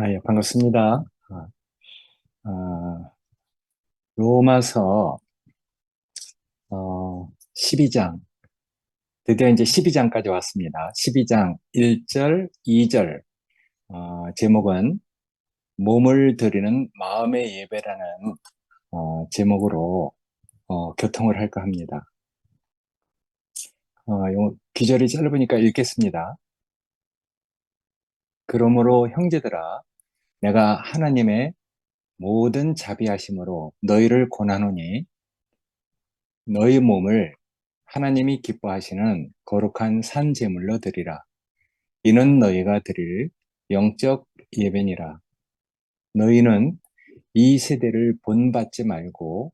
예, 반갑습니다. 아, 로마서 12장, 드디어 이제 12장까지 왔습니다. 12장 1절, 2절, 제목은 몸을 드리는 마음의 예배라는 제목으로 교통을 할까 합니다. 요 기절이 짧으니까 읽겠습니다. 그러므로 형제들아, 내가 하나님의 모든 자비하심으로 너희를 권하노니 너희 몸을 하나님이 기뻐하시는 거룩한 산 제물로 드리라. 이는 너희가 드릴 영적 예배니라. 너희는 이 세대를 본받지 말고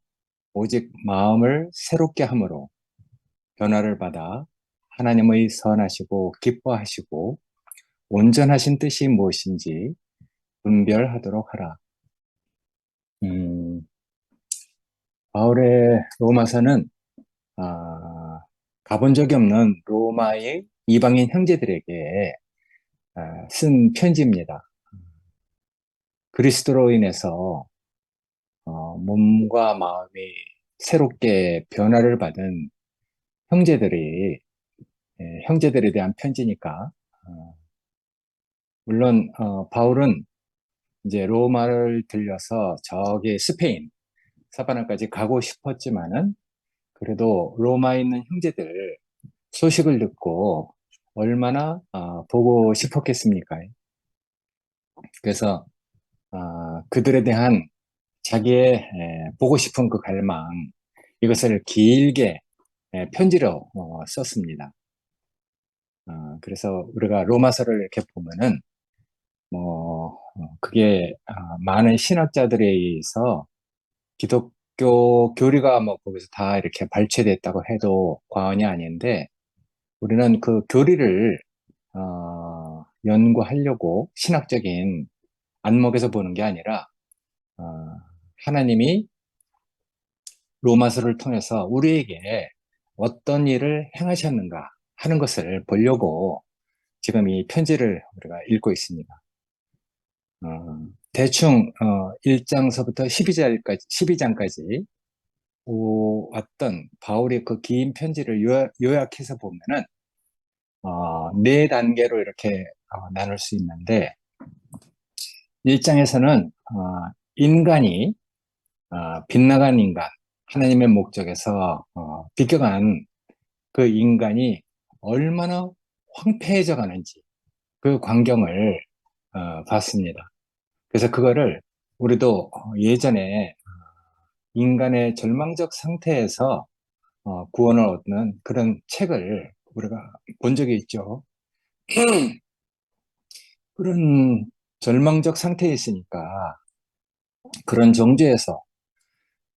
오직 마음을 새롭게 함으로 변화를 받아 하나님의 선하시고 기뻐하시고 온전하신 뜻이 무엇인지 분별하도록 하라. 음, 바울의 로마서는 가본 적이 없는 로마의 이방인 형제들에게 쓴 편지입니다. 그리스도로 인해서 몸과 마음이 새롭게 변화를 받은 형제들이 형제들에 대한 편지니까 물론 바울은 이제 로마를 들려서 저기 스페인 사바나까지 가고 싶었지만은 그래도 로마에 있는 형제들 소식을 듣고 얼마나 보고 싶었겠습니까? 그래서 그들에 대한 자기의 보고 싶은 그 갈망 이것을 길게 편지로 썼습니다. 그래서 우리가 로마서를 이렇게 보면은 그게 많은 신학자들에 의해서 기독교 교리가 뭐 거기서 다 이렇게 발췌됐다고 해도 과언이 아닌데 우리는 그 교리를 연구하려고 신학적인 안목에서 보는 게 아니라 어, 하나님이 로마서를 통해서 우리에게 어떤 일을 행하셨는가 하는 것을 보려고 지금 이 편지를 우리가 읽고 있습니다. 대충 1장서부터 12장까지 왔던 바울의 그 긴 편지를 요약해서 보면은 네 단계로 이렇게 나눌 수 있는데 1장에서는 인간이 빗나간 인간, 하나님의 목적에서 비껴간 그 인간이 얼마나 황폐해져 가는지 그 광경을 봤습니다. 그래서 그거를 우리도 예전에 인간의 절망적 상태에서 구원을 얻는 그런 책을 우리가 본 적이 있죠. 그런 절망적 상태에 있으니까 그런 정죄에서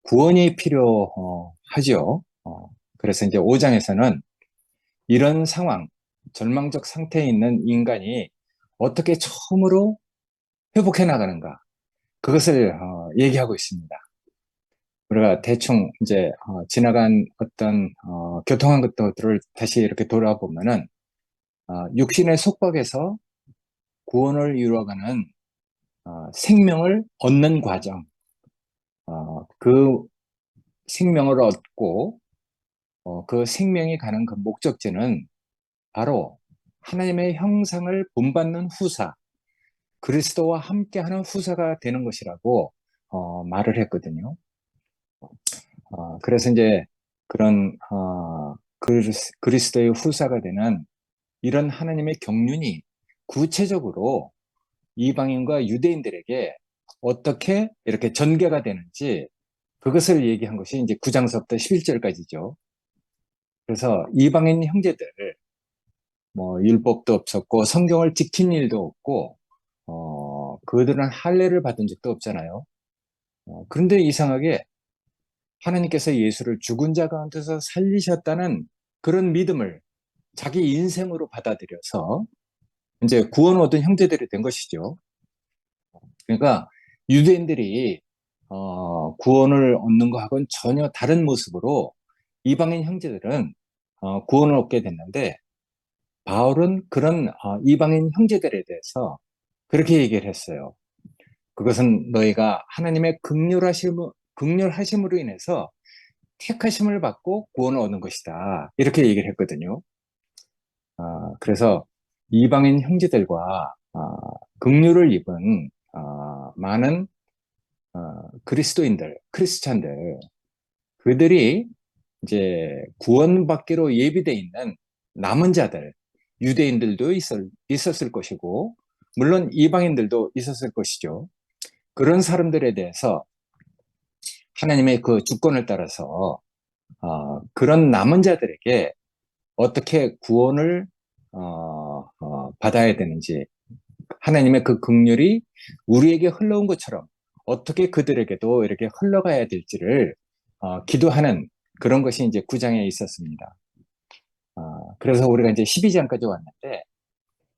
구원이 필요하죠. 그래서 이제 5장에서는 이런 상황, 절망적 상태에 있는 인간이 어떻게 처음으로 회복해 나가는가, 그것을 얘기하고 있습니다. 우리가 대충 이제 지나간 어떤 교통한 것들을 다시 이렇게 돌아보면은 육신의 속박에서 구원을 이루어가는 생명을 얻는 과정, 그 생명을 얻고 그 생명이 가는 그 목적지는 바로 하나님의 형상을 본받는 후사, 그리스도와 함께하는 후사가 되는 것이라고 말을 했거든요. 그래서 이제 그런 그리스도의 후사가 되는 이런 하나님의 경륜이 구체적으로 이방인과 유대인들에게 어떻게 이렇게 전개가 되는지 그것을 얘기한 것이 이제 9장서부터 11절까지죠. 그래서 이방인 형제들, 뭐 율법도 없었고 성경을 지킨 일도 없고 그들은 할례를 받은 적도 없잖아요. 그런데 이상하게 하나님께서 예수를 죽은 자 가운데서 살리셨다는 그런 믿음을 자기 인생으로 받아들여서 이제 구원 얻은 형제들이 된 것이죠. 그러니까 유대인들이 구원을 얻는 것하고는 전혀 다른 모습으로 이방인 형제들은 구원을 얻게 됐는데 바울은 그런 이방인 형제들에 대해서 그렇게 얘기를 했어요. 그것은 너희가 하나님의 극률하심으로 인해서 택하심을 받고 구원을 얻는 것이다. 이렇게 얘기를 했거든요. 그래서 이방인 형제들과 긍휼을 입은 많은 그리스도인들, 크리스찬들, 그들이 이제 구원받기로 예비되어 있는 남은 자들, 유대인들도 있었을 것이고, 물론 이방인들도 있었을 것이죠. 그런 사람들에 대해서 하나님의 그 주권을 따라서 그런 남은 자들에게 어떻게 구원을 받아야 되는지, 하나님의 그 긍휼이 우리에게 흘러온 것처럼 어떻게 그들에게도 이렇게 흘러가야 될지를 기도하는 그런 것이 이제 9장에 있었습니다. 그래서 우리가 이제 12장까지 왔는데,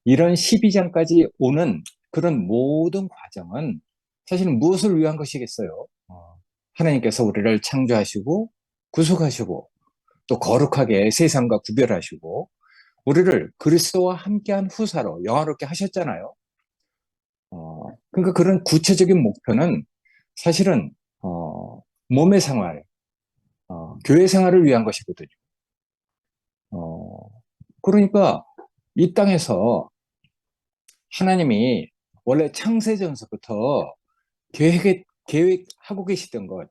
이런 12장까지 오는 그런 모든 과정은 사실 무엇을 위한 것이겠어요? 하나님께서 우리를 창조하시고 구속하시고 또 거룩하게 세상과 구별하시고 우리를 그리스도와 함께한 후사로 영화롭게 하셨잖아요. 그러니까 그런 구체적인 목표는 사실은 몸의 생활, 교회 생활을 위한 것이거든요. 그러니까 이 땅에서 하나님이 원래 창세전서부터 계획하고 계시던 것,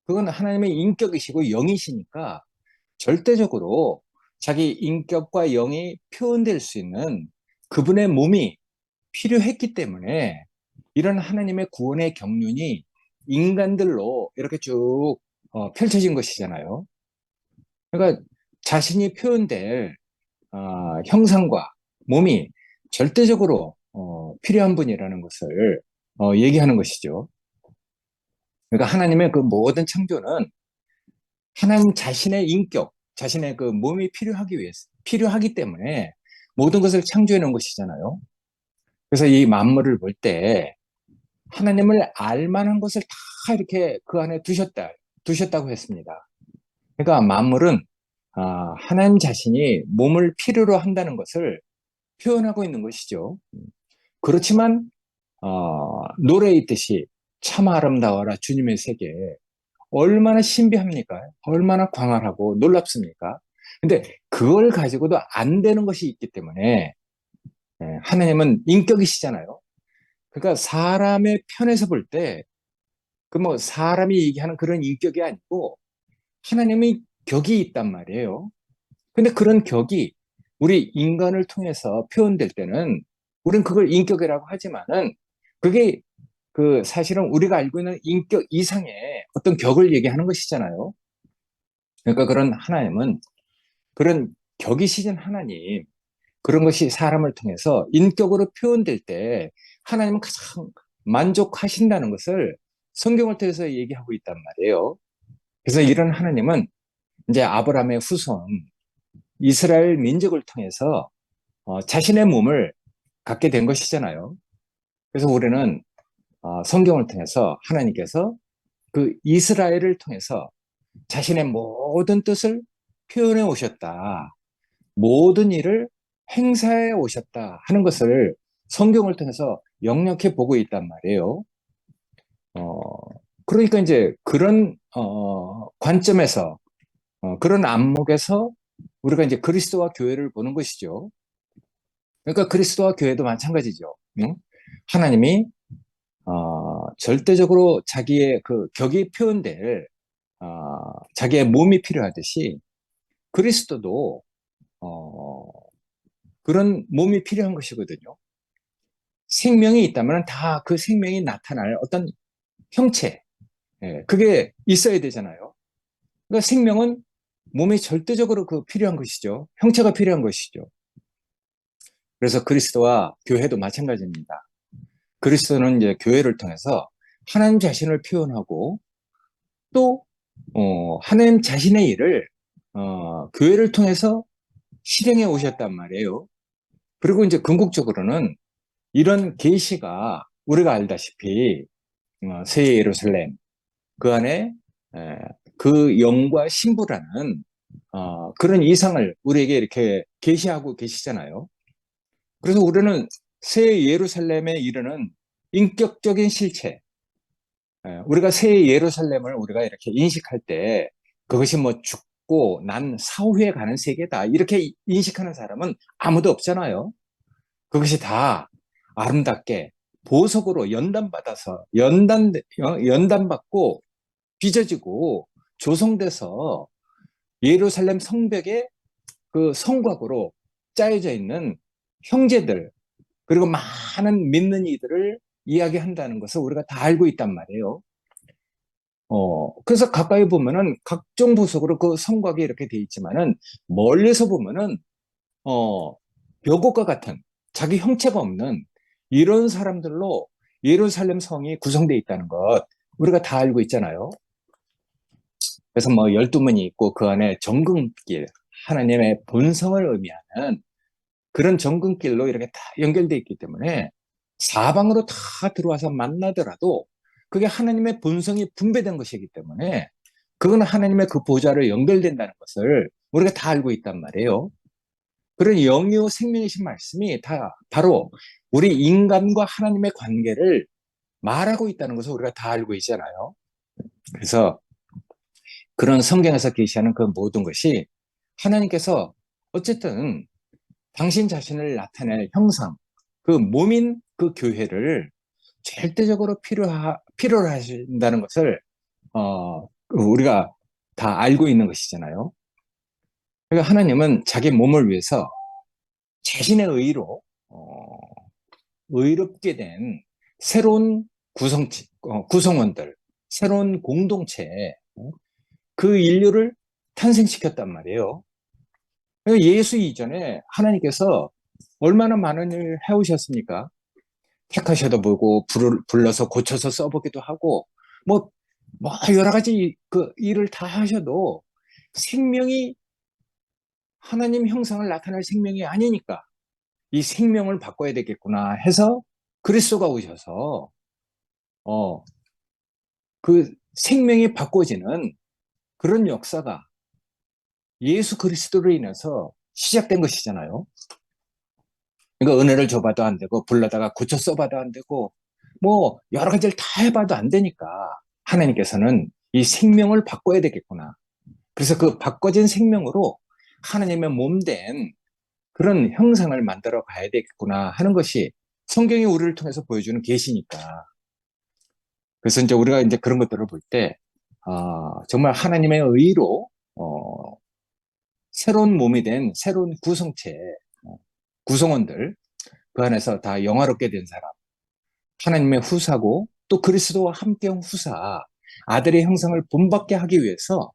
그건 하나님의 인격이시고 영이시니까 절대적으로 자기 인격과 영이 표현될 수 있는 그분의 몸이 필요했기 때문에 이런 하나님의 구원의 경륜이 인간들로 이렇게 쭉 펼쳐진 것이잖아요. 그러니까 자신이 표현될 형상과 몸이 절대적으로 필요한 분이라는 것을 얘기하는 것이죠. 그러니까 하나님의 그 모든 창조는 하나님 자신의 인격, 자신의 그 몸이 필요하기 때문에 모든 것을 창조해 놓은 것이잖아요. 그래서 이 만물을 볼 때 하나님을 알만한 것을 다 이렇게 그 안에 두셨다고 했습니다. 그러니까 만물은 하나님 자신이 몸을 필요로 한다는 것을 표현하고 있는 것이죠. 그렇지만 노래에 있듯이 참 아름다워라 주님의 세계, 얼마나 신비합니까? 얼마나 광활하고 놀랍습니까? 근데 그걸 가지고도 안 되는 것이 있기 때문에 하나님은 인격이시잖아요. 그러니까 사람의 편에서 볼 때 그 뭐 사람이 얘기하는 그런 인격이 아니고 하나님의 격이 있단 말이에요. 근데 그런 격이 우리 인간을 통해서 표현될 때는 우린 그걸 인격이라고 하지만은 그게 그 사실은 우리가 알고 있는 인격 이상의 어떤 격을 얘기하는 것이잖아요. 그러니까 그런 하나님은 그런 격이시진 하나님, 그런 것이 사람을 통해서 인격으로 표현될 때 하나님은 가장 만족하신다는 것을 성경을 통해서 얘기하고 있단 말이에요. 그래서 이런 하나님은 이제 아브라함의 후손 이스라엘 민족을 통해서 자신의 몸을 갖게 된 것이잖아요. 그래서 우리는 성경을 통해서 하나님께서 그 이스라엘을 통해서 자신의 모든 뜻을 표현해 오셨다. 모든 일을 행사해 오셨다 하는 것을 성경을 통해서 역력해 보고 있단 말이에요. 어, 그러니까 이제 그런 관점에서 그런 안목에서 우리가 이제 그리스도와 교회를 보는 것이죠. 그러니까 그리스도와 교회도 마찬가지죠. 응? 하나님이 절대적으로 자기의 그 격이 표현될 자기의 몸이 필요하듯이 그리스도도 그런 몸이 필요한 것이거든요. 생명이 있다면 다 그 생명이 나타날 어떤 형체, 그게 있어야 되잖아요. 그러니까 생명은 몸이 절대적으로 그 필요한 것이죠. 형체가 필요한 것이죠. 그래서 그리스도와 교회도 마찬가지입니다. 그리스도는 이제 교회를 통해서 하나님 자신을 표현하고 또 하나님 자신의 일을 교회를 통해서 실행해 오셨단 말이에요. 그리고 이제 궁극적으로는 이런 계시가 우리가 알다시피 새 예루살렘 그 안에 에, 그 영과 신부라는 그런 이상을 우리에게 이렇게 계시하고 계시잖아요. 그래서 우리는 새 예루살렘에 이르는 인격적인 실체. 우리가 새 예루살렘을 우리가 이렇게 인식할 때 그것이 뭐 죽고 난 사후에 가는 세계다. 이렇게 인식하는 사람은 아무도 없잖아요. 그것이 다 아름답게 보석으로 연단받고 빚어지고 조성돼서 예루살렘 성벽에 그 성곽으로 짜여져 있는 형제들, 그리고 많은 믿는 이들을 이야기한다는 것을 우리가 다 알고 있단 말이에요. 그래서 가까이 보면은 각종 보석으로 그 성곽이 이렇게 돼 있지만은 멀리서 보면은, 어, 벽옥과 같은 자기 형체가 없는 이런 사람들로 예루살렘 성이 구성되어 있다는 것 우리가 다 알고 있잖아요. 그래서 뭐 12문이 있고 그 안에 정금길, 하나님의 본성을 의미하는 그런 정금길로 이렇게 다 연결되어 있기 때문에 사방으로 다 들어와서 만나더라도 그게 하나님의 본성이 분배된 것이기 때문에 그건 하나님의 그 보좌로 연결된다는 것을 우리가 다 알고 있단 말이에요. 그런 영이요 생명이신 말씀이 다 바로 우리 인간과 하나님의 관계를 말하고 있다는 것을 우리가 다 알고 있잖아요. 그래서 그런 성경에서 계시하는 그 모든 것이 하나님께서 어쨌든 당신 자신을 나타낼 형상, 그 몸인 그 교회를 절대적으로 필요로 하신다는 것을, 우리가 다 알고 있는 것이잖아요. 그러니까 하나님은 자기 몸을 위해서 자신의 의로, 의롭게 된 새로운 구성원들, 새로운 공동체, 그 인류를 탄생시켰단 말이에요. 그러니까 예수 이전에 하나님께서 얼마나 많은 일을 해오셨습니까? 택하셔도 보고, 불러서 고쳐서 써보기도 하고, 뭐, 뭐, 여러 가지 그 일을 다 하셔도 생명이 하나님 형상을 나타낼 생명이 아니니까 이 생명을 바꿔야 되겠구나 해서 그리스도가 오셔서, 어, 그 생명이 바꿔지는 그런 역사가 예수 그리스도로 인해서 시작된 것이잖아요. 그러니까 은혜를 줘봐도 안 되고, 불러다가 고쳐 써봐도 안 되고, 뭐, 여러 가지를 다 해봐도 안 되니까, 하나님께서는 이 생명을 바꿔야 되겠구나. 그래서 그 바꿔진 생명으로 하나님의 몸된 그런 형상을 만들어 가야 되겠구나 하는 것이 성경이 우리를 통해서 보여주는 계시니까. 그래서 이제 우리가 이제 그런 것들을 볼 때, 정말 하나님의 의로, 새로운 몸이 된 새로운 구성체, 어, 구성원들, 그 안에서 다 영화롭게 된 사람, 하나님의 후사고 또 그리스도와 함께한 후사, 아들의 형상을 본받게 하기 위해서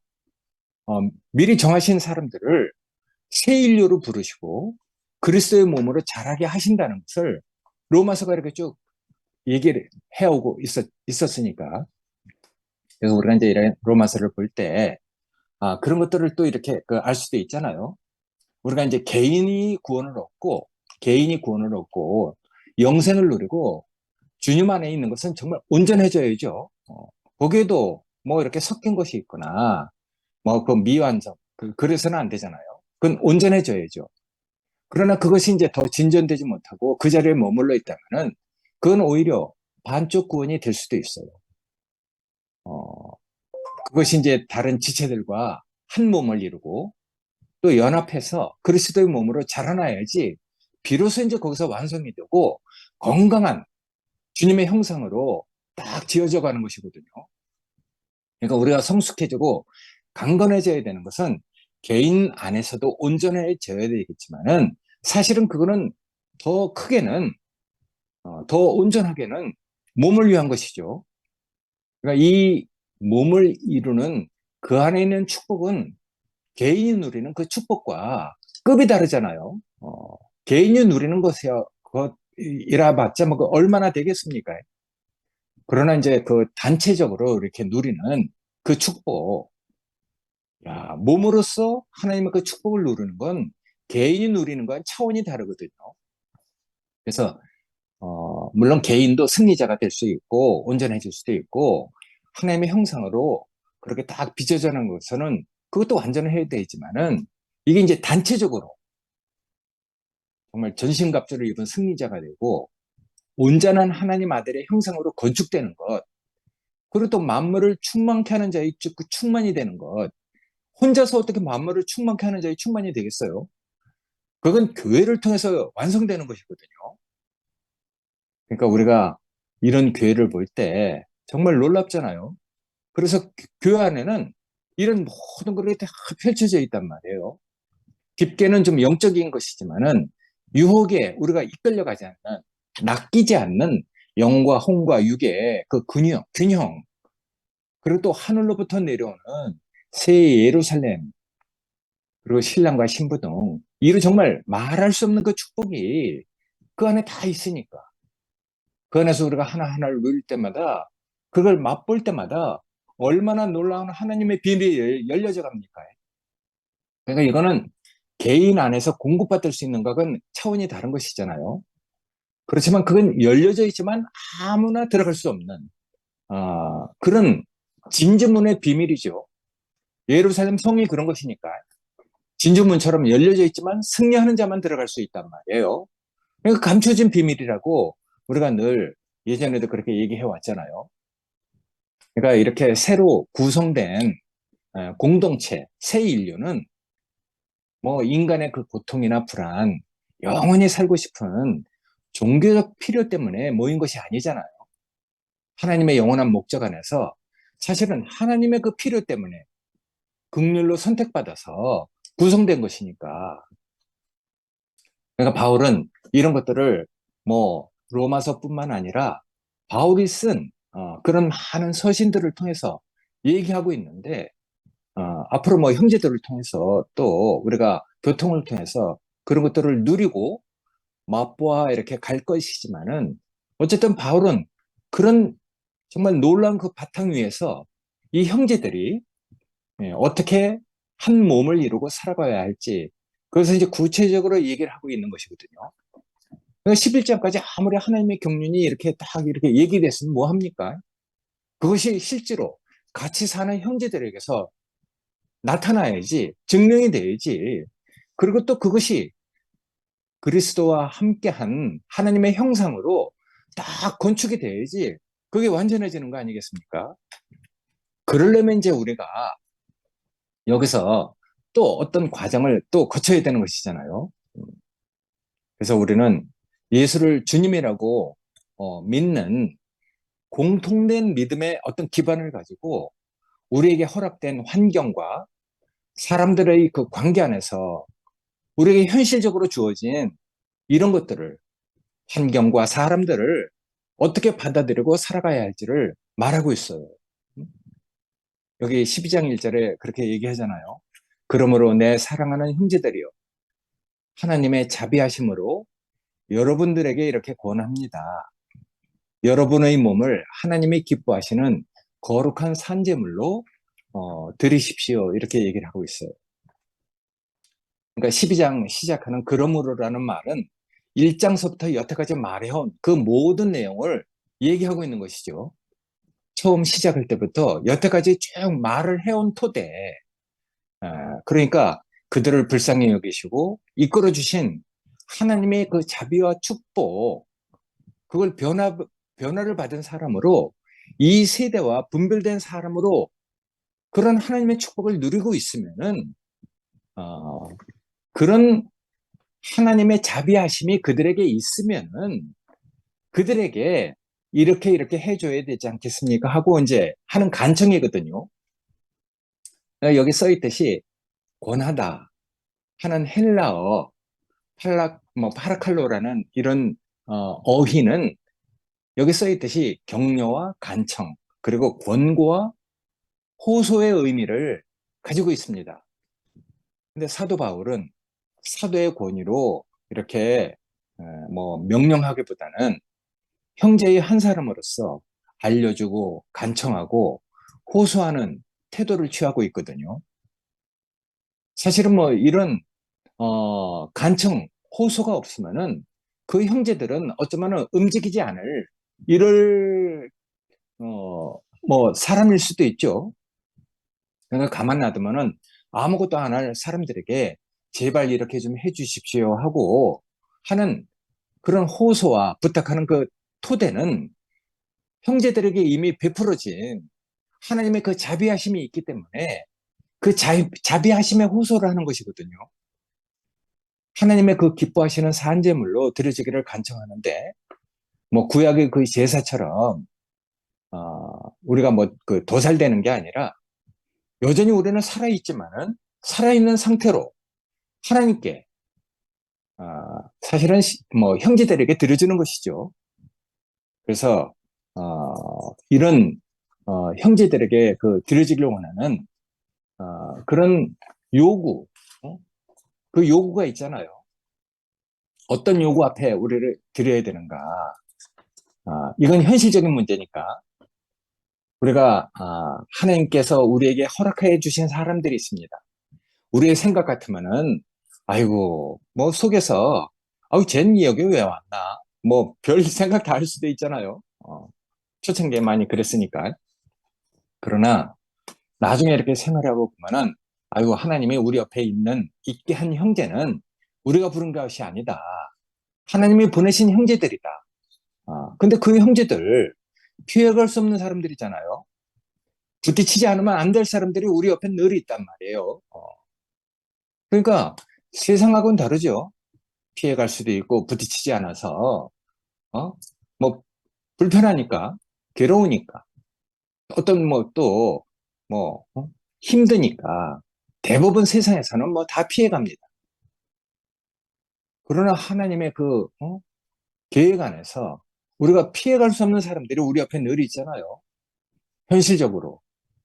미리 정하신 사람들을 새 인류로 부르시고 그리스도의 몸으로 자라게 하신다는 것을 로마서가 이렇게 쭉 얘기를 해오고 있었으니까. 그래서 우리가 이제 이런 로마서를 볼 때, 그런 것들을 또 이렇게 알 수도 있잖아요. 우리가 이제 개인이 구원을 얻고 영생을 누리고 주님 안에 있는 것은 정말 온전해져야죠. 거기에도 뭐 이렇게 섞인 것이 있거나 뭐 그 미완 점, 그래서는 안 되잖아요. 그건 온전해져야죠. 그러나 그것이 이제 더 진전되지 못하고 그 자리에 머물러 있다면은 그건 오히려 반쪽 구원이 될 수도 있어요. 어, 그것이 이제 다른 지체들과 한 몸을 이루고 또 연합해서 그리스도의 몸으로 자라나야지 비로소 이제 거기서 완성이 되고 건강한 주님의 형상으로 딱 지어져 가는 것이거든요. 그러니까 우리가 성숙해지고 강건해져야 되는 것은 개인 안에서도 온전해져야 되겠지만은 사실은 그거는 더 크게는, 더 온전하게는 몸을 위한 것이죠. 그러니까 이 몸을 이루는 그 안에 있는 축복은 개인이 누리는 그 축복과 급이 다르잖아요. 개인이 누리는 것이라 봤자 뭐 얼마나 되겠습니까? 그러나 이제 그 단체적으로 이렇게 누리는 그 축복, 야, 몸으로서 하나님의 그 축복을 누리는 건 개인이 누리는 건 차원이 다르거든요. 그래서 물론 개인도 승리자가 될 수 있고 온전해질 수도 있고 하나님의 형상으로 그렇게 딱 빚어지는 것은 그것도 완전해야 되지만은 이게 이제 단체적으로 정말 전신갑주를 입은 승리자가 되고 온전한 하나님 아들의 형상으로 건축되는 것, 그리고 또 만물을 충만케 하는 자의 그 충만이 되는 것. 혼자서 어떻게 만물을 충만케 하는 자의 충만이 되겠어요? 그건 교회를 통해서 완성되는 것이거든요. 그러니까 우리가 이런 교회를 볼 때 정말 놀랍잖아요. 그래서 교회 안에는 이런 모든 것들이 다 펼쳐져 있단 말이에요. 깊게는 좀 영적인 것이지만은 유혹에 우리가 이끌려가지 않는, 낚이지 않는 영과 혼과 육의 그 균형, 그리고 또 하늘로부터 내려오는 새 예루살렘, 그리고 신랑과 신부 등 이루 정말 말할 수 없는 그 축복이 그 안에 다 있으니까, 그 안에서 우리가 하나하나를 누릴 때마다, 그걸 맛볼 때마다 얼마나 놀라운 하나님의 비밀이 열려져 갑니까? 그러니까 이거는 개인 안에서 공급받을 수 있는 것은 차원이 다른 것이잖아요. 그렇지만 그건 열려져 있지만 아무나 들어갈 수 없는 그런 진주문의 비밀이죠. 예루살렘 성이 그런 것이니까 진주문처럼 열려져 있지만 승리하는 자만 들어갈 수 있단 말이에요. 그러니까 감춰진 비밀이라고 우리가 늘 예전에도 그렇게 얘기해 왔잖아요. 그러니까 이렇게 새로 구성된 공동체, 새 인류는 뭐 인간의 그 고통이나 불안, 영원히 살고 싶은 종교적 필요 때문에 모인 것이 아니잖아요. 하나님의 영원한 목적 안에서 사실은 하나님의 그 필요 때문에 긍휼로 선택받아서 구성된 것이니까. 그러니까 바울은 이런 것들을 뭐 로마서뿐만 아니라 바울이 쓴 그런 많은 서신들을 통해서 얘기하고 있는데, 앞으로 뭐 형제들을 통해서 또 우리가 교통을 통해서 그런 것들을 누리고 맛보아 이렇게 갈 것이지만은, 어쨌든 바울은 그런 정말 놀라운 그 바탕 위에서 이 형제들이 어떻게 한 몸을 이루고 살아가야 할지, 그래서 이제 구체적으로 얘기를 하고 있는 것이거든요. 11장까지 아무리 하나님의 경륜이 이렇게 딱 이렇게 얘기됐으면 뭐 합니까? 그것이 실제로 같이 사는 형제들에게서 나타나야지, 증명이 돼야지. 그리고 또 그것이 그리스도와 함께한 하나님의 형상으로 딱 건축이 돼야지 그게 완전해지는 거 아니겠습니까? 그러려면 이제 우리가 여기서 또 어떤 과정을 또 거쳐야 되는 것이잖아요. 그래서 우리는 예수를 주님이라고 믿는 공통된 믿음의 어떤 기반을 가지고 우리에게 허락된 환경과 사람들의 그 관계 안에서 우리에게 현실적으로 주어진 이런 것들을, 환경과 사람들을 어떻게 받아들이고 살아가야 할지를 말하고 있어요. 여기 12장 1절에 그렇게 얘기하잖아요. 그러므로 내 사랑하는 형제들이여, 하나님의 자비하심으로 여러분들에게 이렇게 권합니다. 여러분의 몸을 하나님이 기뻐하시는 거룩한 산제물로 드리십시오. 이렇게 얘기를 하고 있어요. 그러니까 12장 시작하는 그러므로라는 말은 1장서부터 여태까지 말해온 그 모든 내용을 얘기하고 있는 것이죠. 처음 시작할 때부터 여태까지 쭉 말을 해온 토대. 그러니까 그들을 불쌍히 여기시고 이끌어 주신 하나님의 그 자비와 축복, 그걸 변화를 받은 사람으로, 이 세대와 분별된 사람으로 그런 하나님의 축복을 누리고 있으면은 어, 그런 하나님의 자비하심이 그들에게 있으면은 그들에게 이렇게 이렇게 해줘야 되지 않겠습니까? 하고 이제 하는 간청이거든요. 여기 써 있듯이 권하다 하는 헬라어 파라칼로라는 이런 어휘는 여기 써 있듯이 격려와 간청, 그리고 권고와 호소의 의미를 가지고 있습니다. 근데 사도 바울은 사도의 권위로 이렇게 뭐 명령하기보다는 형제의 한 사람으로서 알려주고 간청하고 호소하는 태도를 취하고 있거든요. 사실은 뭐 이런 간청, 호소가 없으면은 그 형제들은 어쩌면은 움직이지 않을 이럴 뭐 사람일 수도 있죠. 그러니까 가만 놔두면은 아무것도 안 할 사람들에게 제발 이렇게 좀 해주십시오 하고 하는 그런 호소와 부탁하는 그 토대는 형제들에게 이미 베풀어진 하나님의 그 자비하심이 있기 때문에 그 자비하심에 호소를 하는 것이거든요. 하나님의 그 기뻐하시는 산제물로 드려지기를 간청하는데, 뭐 구약의 그 제사처럼 우리가 뭐 그 도살되는 게 아니라 여전히 우리는 살아있지만은 살아있는 상태로 하나님께 사실은 뭐 형제들에게 드려주는 것이죠. 그래서 이런 형제들에게 그 드려지길 원하는 그런 요구, 그 요구가 있잖아요. 어떤 요구 앞에 우리를 드려야 되는가? 이건 현실적인 문제니까 우리가 하나님께서 우리에게 허락해 주신 사람들이 있습니다. 우리의 생각 같으면은 아이고 뭐 속에서 아우 쟤는 여기 왜 왔나? 뭐 별 생각 다 할 수도 있잖아요. 초창기에 많이 그랬으니까. 그러나 나중에 이렇게 생활하고 보면은 아이고 하나님이 우리 옆에 있게 한 형제는 우리가 부른 것이 아니다. 하나님이 보내신 형제들이다. 근데 그 형제들 피해갈 수 없는 사람들이잖아요. 부딪히지 않으면 안 될 사람들이 우리 옆에 늘 있단 말이에요. 그러니까 세상하고는 다르죠. 피해갈 수도 있고 부딪히지 않아서 어? 뭐 불편하니까 괴로우니까 어떤 뭐 또 뭐 힘드니까 대부분 세상에서는 뭐 다 피해갑니다. 그러나 하나님의 그 계획 안에서 우리가 피해갈 수 없는 사람들이 우리 옆에 늘 있잖아요. 현실적으로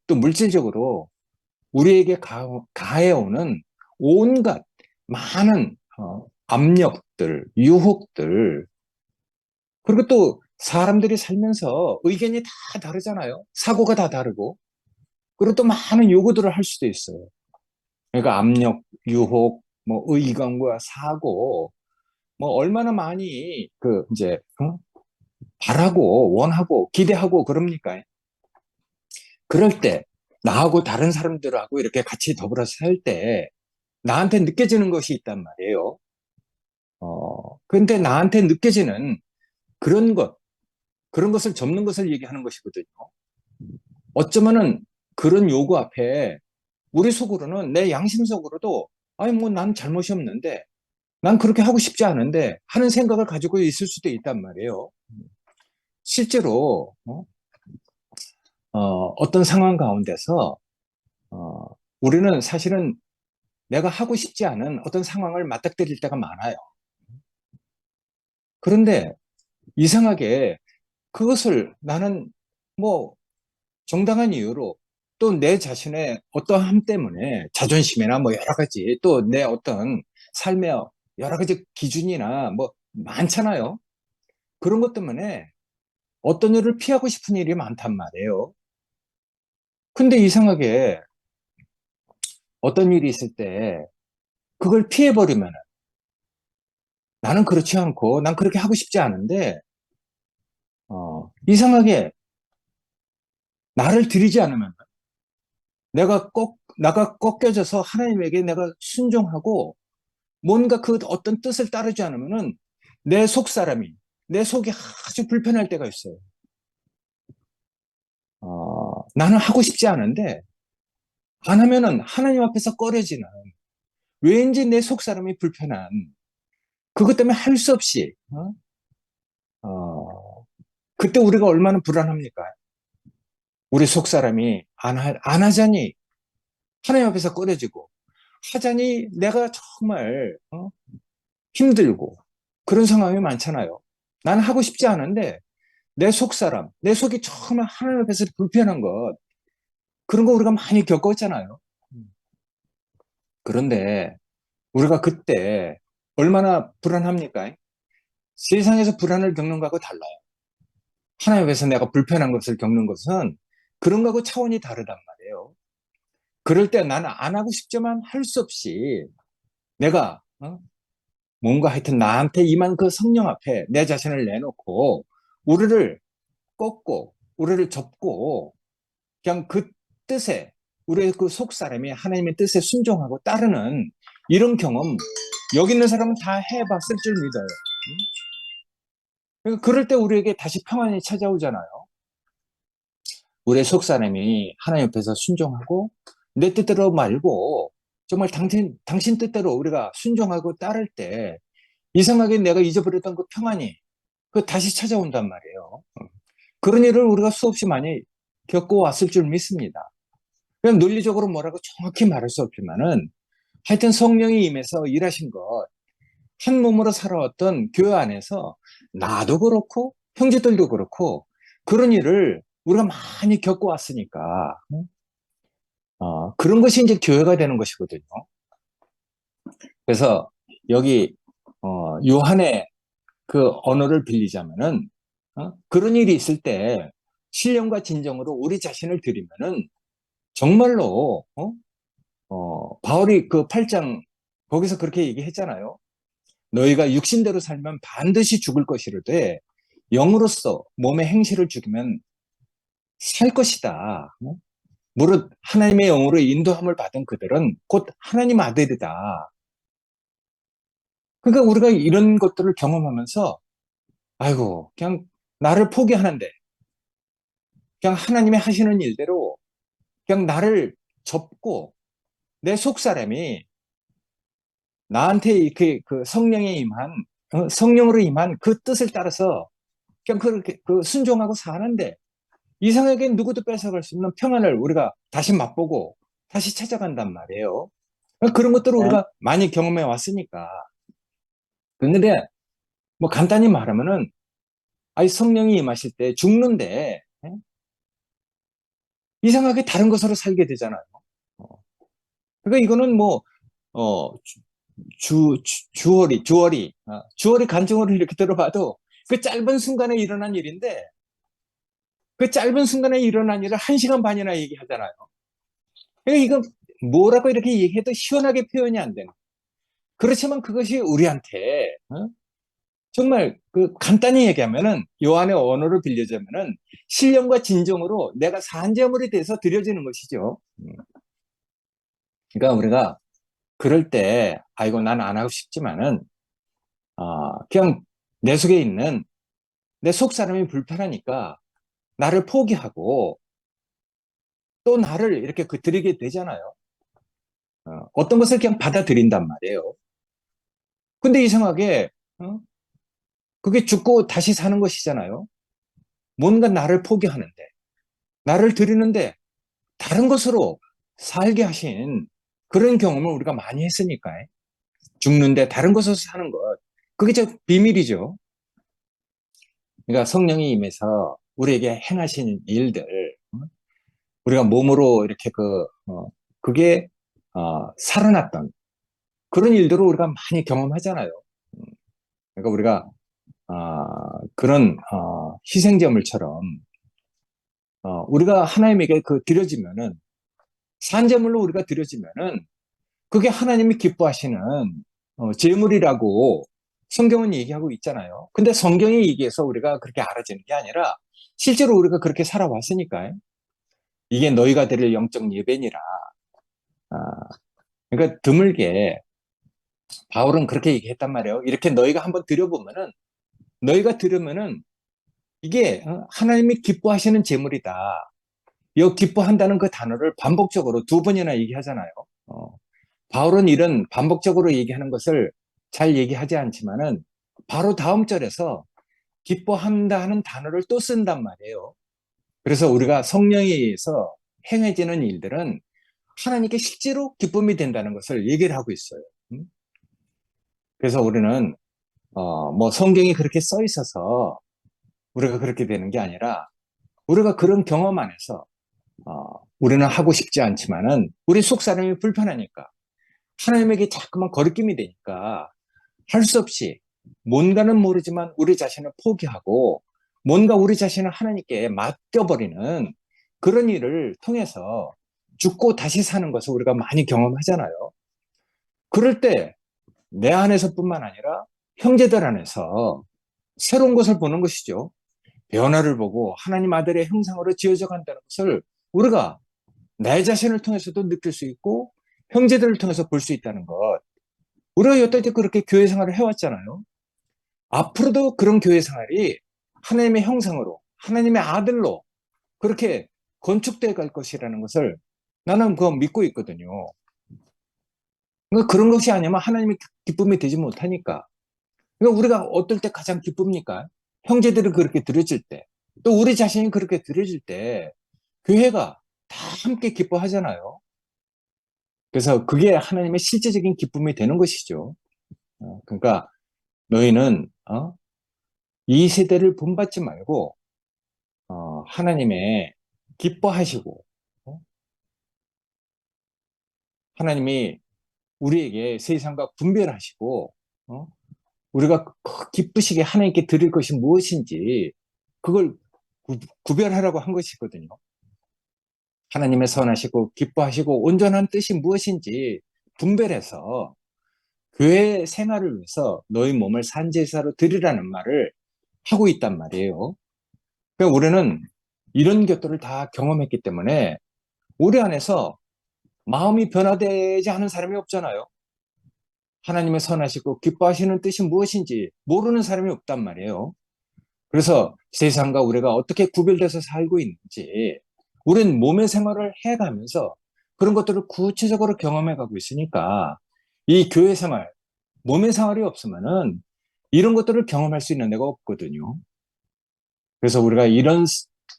또 물질적으로 우리에게 가해오는 온갖 많은 압력들, 유혹들, 그리고 또 사람들이 살면서 의견이 다 다르잖아요. 사고가 다 다르고. 그리고 또 많은 요구들을 할 수도 있어요. 그러니까 압력, 유혹, 뭐 의견과 사고, 뭐 얼마나 많이 그 이제 바라고 원하고 기대하고 그럽니까? 그럴 때 나하고 다른 사람들하고 이렇게 같이 더불어 살 때 나한테 느껴지는 것이 있단 말이에요. 근데 나한테 느껴지는 그런 그런 것을 접는 것을 얘기하는 것이거든요. 어쩌면은 그런 요구 앞에 우리 속으로는 내 양심 속으로도 아니 뭐 난 잘못이 없는데 난 그렇게 하고 싶지 않은데 하는 생각을 가지고 있을 수도 있단 말이에요. 실제로 떤 상황 가운데서 어, 우리는 사실은 내가 하고 싶지 않은 어떤 상황을 맞닥뜨릴 때가 많아요. 그런데 이상하게 그것을 나는 뭐 정당한 이유로 또 내 자신의 어떠함 때문에 자존심이나 뭐 여러 가지 또 내 어떤 삶의 여러 가지 기준이나 뭐 많잖아요. 그런 것 때문에 어떤 일을 피하고 싶은 일이 많단 말이에요. 근데 이상하게 어떤 일이 있을 때 그걸 피해버리면 나는 그렇지 않고 난 그렇게 하고 싶지 않은데 이상하게 나를 들이지 않으면 나가 꺾여져서 하나님에게 내가 순종하고 뭔가 그 어떤 뜻을 따르지 않으면은 내 속 사람이, 내 속이 아주 불편할 때가 있어요. 나는 하고 싶지 않은데, 안 하면은 하나님 앞에서 꺼려지는, 왠지 내 속 사람이 불편한, 그것 때문에 할 수 없이, 그때 우리가 얼마나 불안합니까? 우리 속 사람이 안 하자니 하나님 앞에서 꺼려지고, 하자니 내가 정말, 힘들고, 그런 상황이 많잖아요. 나는 하고 싶지 않은데, 내 속 사람, 내 속이 정말 하나님 앞에서 불편한 것, 그런 거 우리가 많이 겪었잖아요. 그런데 우리가 그때 얼마나 불안합니까? 세상에서 불안을 겪는 거하고 달라요. 하나님 앞에서 내가 불편한 것을 겪는 것은 그런 거하고 차원이 다르단 말이에요. 그럴 때 나는 안 하고 싶지만 할 수 없이 내가 뭔가 하여튼 나한테 임한 그 성령 앞에 내 자신을 내놓고 우리를 꺾고 우리를 접고 그냥 그 뜻에 우리의 그 속 사람이 하나님의 뜻에 순종하고 따르는 이런 경험 여기 있는 사람은 다 해봤을 줄 믿어요. 그러니까 그럴 때 우리에게 다시 평안이 찾아오잖아요. 우리의 속사람이 하나님 옆에서 순종하고 내 뜻대로 말고 정말 당신 뜻대로 우리가 순종하고 따를 때 이상하게 내가 잊어버렸던 그 평안이 그 다시 찾아온단 말이에요. 그런 일을 우리가 수없이 많이 겪어왔을 줄 믿습니다. 그냥 논리적으로 뭐라고 정확히 말할 수 없지만은 하여튼 성령이 임해서 일하신 것, 한 몸으로 살아왔던 교회 안에서 나도 그렇고 형제들도 그렇고 그런 일을 우리가 많이 겪어왔으니까 그런 것이 이제 교회가 되는 것이거든요. 그래서 여기 요한의 그 언어를 빌리자면은 그런 일이 있을 때 신령과 진정으로 우리 자신을 드리면은 정말로 바울이 그 8장 거기서 그렇게 얘기했잖아요. 너희가 육신대로 살면 반드시 죽을 것이로되 영으로서 몸의 행실을 죽이면 살 것이다. 무릇 하나님의 영으로 인도함을 받은 그들은 곧 하나님 아들이다. 그러니까 우리가 이런 것들을 경험하면서 아이고 그냥 나를 포기하는데 그냥 하나님이 하시는 일대로 그냥 나를 접고 내 속사람이 나한테 그 성령에 임한 성령으로 임한 그 뜻을 따라서 그냥 그렇게 순종하고 사는데 이상하게 누구도 뺏어갈 수 없는 평안을 우리가 다시 맛보고 다시 찾아간단 말이에요. 그런 것들을 우리가 많이 경험해 왔으니까. 근데 뭐 간단히 말하면은 아니 성령이 임하실 때 죽는데 이상하게 다른 것으로 살게 되잖아요. 어. 그러니까 이거는 뭐 주얼이 간증으로 이렇게 들어봐도 그 짧은 순간에 일어난 일인데 그 짧은 순간에 일어난 일을 1시간 반이나 얘기하잖아요. 그러니까 이건 뭐라고 이렇게 얘기해도 시원하게 표현이 안 되는. 그렇지만 그것이 우리한테 정말 그 간단히 얘기하면은 요한의 언어를 빌려자면은 신령과 진정으로 내가 산재물이 돼서 드려지는 것이죠. 그러니까 우리가 그럴 때 아이고 난 안 하고 싶지만은 그냥 내 속에 있는 내 속 사람이 불편하니까 나를 포기하고 또 나를 이렇게 드리게 되잖아요. 어떤 것을 그냥 받아들인단 말이에요. 근데 이상하게 그게 죽고 다시 사는 것이잖아요. 뭔가 나를 포기하는데 나를 드리는데 다른 것으로 살게 하신 그런 경험을 우리가 많이 했으니까 죽는데 다른 것으로 사는 것 그게 저 비밀이죠. 그러니까 성령이 임해서 우리에게 행하신 일들 우리가 몸으로 이렇게 그게 살아났던 그런 일들을 우리가 많이 경험하잖아요. 그러니까 우리가 그런 희생제물처럼 우리가 하나님에게 드려지면은 산제물로 우리가 드려지면은 그게 하나님이 기뻐하시는 제물이라고 성경은 얘기하고 있잖아요. 근데 성경이 얘기해서 우리가 그렇게 알아지는 게 아니라 실제로 우리가 그렇게 살아왔으니까 이게 너희가 드릴 영적 예배니라. 아, 그러니까 드물게 바울은 그렇게 얘기했단 말이에요. 이렇게 너희가 한번 드려보면은 너희가 들으면은 이게 하나님이 기뻐하시는 제물이다. 이 기뻐한다는 그 단어를 반복적으로 2번이나 얘기하잖아요. 어, 바울은 이런 반복적으로 얘기하는 것을 잘 얘기하지 않지만은 바로 다음 절에서 기뻐한다 하는 단어를 또 쓴단 말이에요. 그래서 우리가 성령에 의해서 행해지는 일들은 하나님께 실제로 기쁨이 된다는 것을 얘기를 하고 있어요. 그래서 우리는 뭐 성경이 그렇게 써 있어서 우리가 그렇게 되는 게 아니라 우리가 그런 경험 안에서 우리는 하고 싶지 않지만은 우리 속 사람이 불편하니까 하나님에게 자꾸만 거리낌이 되니까 할 수 없이 뭔가는 모르지만 우리 자신을 포기하고 뭔가 우리 자신을 하나님께 맡겨버리는 그런 일을 통해서 죽고 다시 사는 것을 우리가 많이 경험하잖아요. 그럴 때 내 안에서뿐만 아니라 형제들 안에서 새로운 것을 보는 것이죠. 변화를 보고 하나님 아들의 형상으로 지어져 간다는 것을 우리가 내 자신을 통해서도 느낄 수 있고 형제들을 통해서 볼 수 있다는 것. 우리가 여태까지 그렇게 교회 생활을 해왔잖아요. 앞으로도 그런 교회 생활이 하나님의 형상으로, 하나님의 아들로 그렇게 건축되어 갈 것이라는 것을 나는 그거 믿고 있거든요. 그러니까 그런 것이 아니면 하나님의 기쁨이 되지 못하니까. 그러니까 우리가 어떨 때 가장 기쁩니까? 형제들이 그렇게 들어질 때, 또 우리 자신이 그렇게 들어질 때, 교회가 다 함께 기뻐하잖아요. 그래서 그게 하나님의 실제적인 기쁨이 되는 것이죠. 그러니까 너희는 이 세대를 본받지 말고 하나님의 기뻐하시고 하나님이 우리에게 세상과 분별하시고 어, 우리가 기쁘시게 하나님께 드릴 것이 무엇인지 그걸 구별하라고 한 것이거든요. 하나님의 선하시고 기뻐하시고 온전한 뜻이 무엇인지 분별해서 교회 생활을 위해서 너희 몸을 산제사로 드리라는 말을 하고 있단 말이에요. 그러니까 우리는 이런 것들을 다 경험했기 때문에 우리 안에서 마음이 변화되지 않은 사람이 없잖아요. 하나님의 선하시고 기뻐하시는 뜻이 무엇인지 모르는 사람이 없단 말이에요. 그래서 세상과 우리가 어떻게 구별돼서 살고 있는지 우리는 몸의 생활을 해가면서 그런 것들을 구체적으로 경험해가고 있으니까 이 교회 생활, 몸의 생활이 없으면은 이런 것들을 경험할 수 있는 데가 없거든요. 그래서 우리가 이런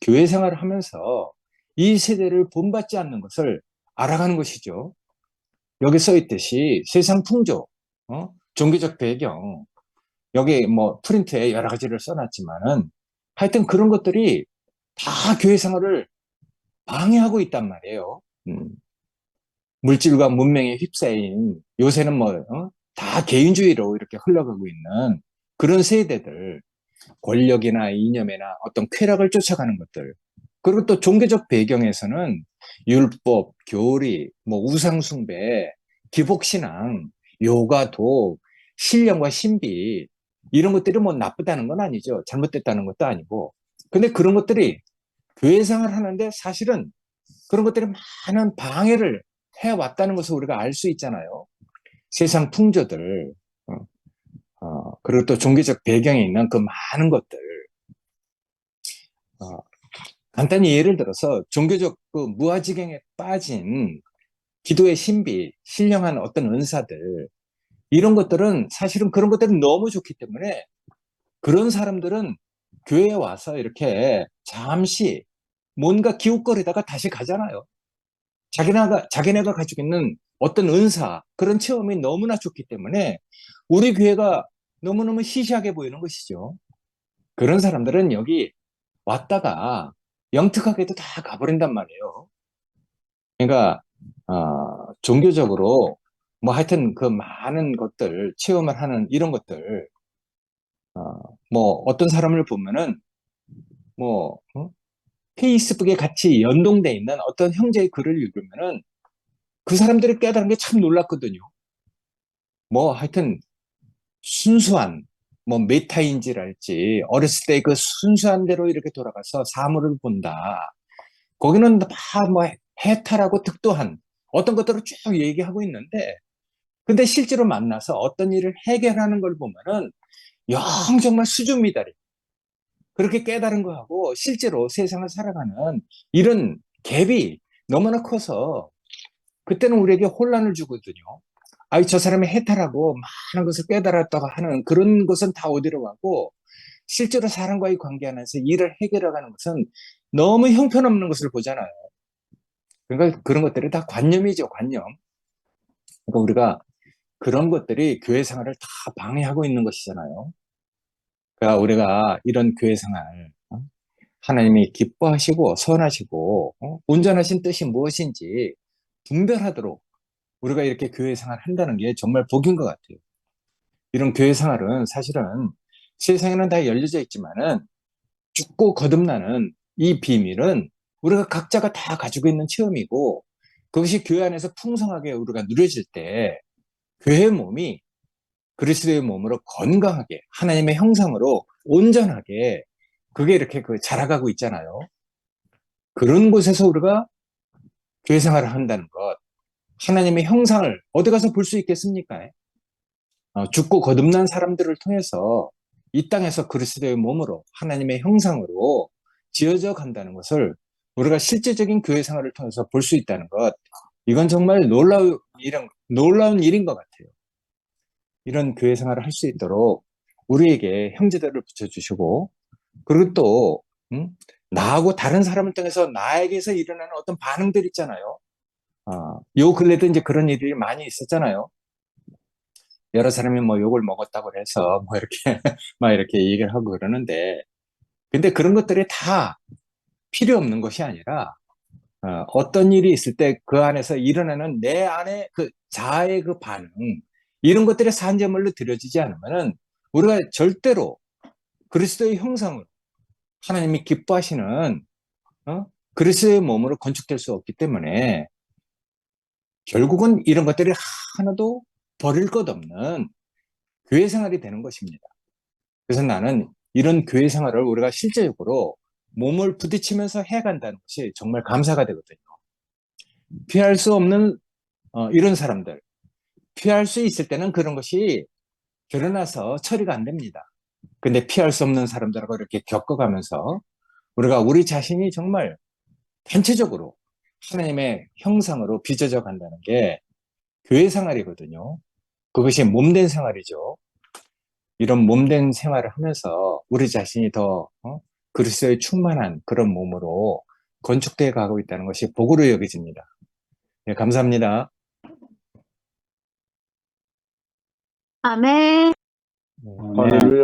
교회 생활을 하면서 이 세대를 본받지 않는 것을 알아가는 것이죠. 여기 써 있듯이 세상 풍조, 종교적 배경, 여기 뭐 프린트에 여러 가지를 써놨지만은 하여튼 그런 것들이 다 교회 생활을 방해하고 있단 말이에요. 물질과 문명에 휩싸인 요새는 뭐, 다 개인주의로 이렇게 흘러가고 있는 그런 세대들, 권력이나 이념이나 어떤 쾌락을 쫓아가는 것들. 그리고 또 종교적 배경에서는 율법, 교리, 뭐 우상숭배, 기복신앙, 요가, 독, 신령과 신비 이런 것들이 뭐 나쁘다는 건 아니죠. 잘못됐다는 것도 아니고. 근데 그런 것들이 교회 생활을 하는데 사실은 그런 것들이 많은 방해를 해왔다는 것을 우리가 알 수 있잖아요. 세상 풍조들, 그리고 또 종교적 배경에 있는 그 많은 것들. 어, 간단히 예를 들어서 종교적 그 무아지경에 빠진 기도의 신비, 신령한 어떤 은사들, 이런 것들은 사실은 그런 것들은 너무 좋기 때문에 그런 사람들은 교회에 와서 이렇게 잠시 뭔가 기웃거리다가 다시 가잖아요. 자기네가 가지고 있는 어떤 은사, 그런 체험이 너무나 좋기 때문에 우리 교회가 너무너무 시시하게 보이는 것이죠. 그런 사람들은 여기 왔다가 영특하게도 다 가버린단 말이에요. 그러니까 종교적으로 뭐 하여튼 그 많은 것들 체험을 하는 이런 것들 뭐 어떤 사람을 보면은 뭐 페이스북에 같이 연동돼 있는 어떤 형제의 글을 읽으면은 그 사람들이 깨달은 게 참 놀랐거든요. 뭐 하여튼 순수한 뭐 메타인지랄지 어렸을 때 그 순수한 대로 이렇게 돌아가서 사물을 본다. 거기는 다 뭐 해탈하고 득도한 어떤 것들을 쭉 얘기하고 있는데 근데 실제로 만나서 어떤 일을 해결하는 걸 보면은 영 정말 수준 미달이 그렇게 깨달은 거하고 실제로 세상을 살아가는 이런 갭이 너무나 커서 그때는 우리에게 혼란을 주거든요. 아이, 저 사람이 해탈하고 많은 것을 깨달았다고 하는 그런 것은 다 어디로 가고 실제로 사람과의 관계 안에서 일을 해결해가는 것은 너무 형편없는 것을 보잖아요. 그러니까 그런 것들이 다 관념이죠, 관념. 그러니까 우리가 그런 것들이 교회 생활을 다 방해하고 있는 것이잖아요. 그러니까 우리가 이런 교회 생활, 하나님이 기뻐하시고 선하시고 온전하신 뜻이 무엇인지 분별하도록 우리가 이렇게 교회 생활 한다는 게 정말 복인 것 같아요. 이런 교회 생활은 사실은 세상에는 다 열려져 있지만은 죽고 거듭나는 이 비밀은 우리가 각자가 다 가지고 있는 체험이고 그것이 교회 안에서 풍성하게 우리가 누려질 때 교회의 몸이 그리스도의 몸으로 건강하게 하나님의 형상으로 온전하게 그게 이렇게 그 자라가고 있잖아요. 그런 곳에서 우리가 교회 생활을 한다는 것, 하나님의 형상을 어디 가서 볼 수 있겠습니까? 죽고 거듭난 사람들을 통해서 이 땅에서 그리스도의 몸으로 하나님의 형상으로 지어져 간다는 것을 우리가 실제적인 교회 생활을 통해서 볼 수 있다는 것, 이건 정말 놀라운 일인 것 같아요. 이런 교회 생활을 할 수 있도록 우리에게 형제들을 붙여주시고, 그리고 또 나하고 다른 사람을 통해서 나에게서 일어나는 어떤 반응들 있잖아요. 요 근래도 이제 그런 일이 많이 있었잖아요. 여러 사람이 뭐 욕을 먹었다고 해서 뭐 이렇게 막 이렇게 얘기를 하고 그러는데, 근데 그런 것들이 다 필요 없는 것이 아니라 어떤 일이 있을 때 그 안에서 일어나는 내 안에 그 자아의 그 반응, 이런 것들이 산재물로 들여지지 않으면은 우리가 절대로 그리스도의 형상으로 하나님이 기뻐하시는 그리스도의 몸으로 건축될 수 없기 때문에 결국은 이런 것들이 하나도 버릴 것 없는 교회 생활이 되는 것입니다. 그래서 나는 이런 교회 생활을 우리가 실제적으로 몸을 부딪히면서 해간다는 것이 정말 감사가 되거든요. 피할 수 없는 이런 사람들, 피할 수 있을 때는 그런 것이 드러나서 처리가 안 됩니다. 근데 피할 수 없는 사람들하고 이렇게 겪어가면서 우리가 우리 자신이 정말 전체적으로 하나님의 형상으로 빚어져 간다는 게 교회 생활이거든요. 그것이 몸된 생활이죠. 이런 몸된 생활을 하면서 우리 자신이 더 그리스도의 충만한 그런 몸으로 건축되어 가고 있다는 것이 복으로 여겨집니다. 네, 감사합니다. 아멘. 네.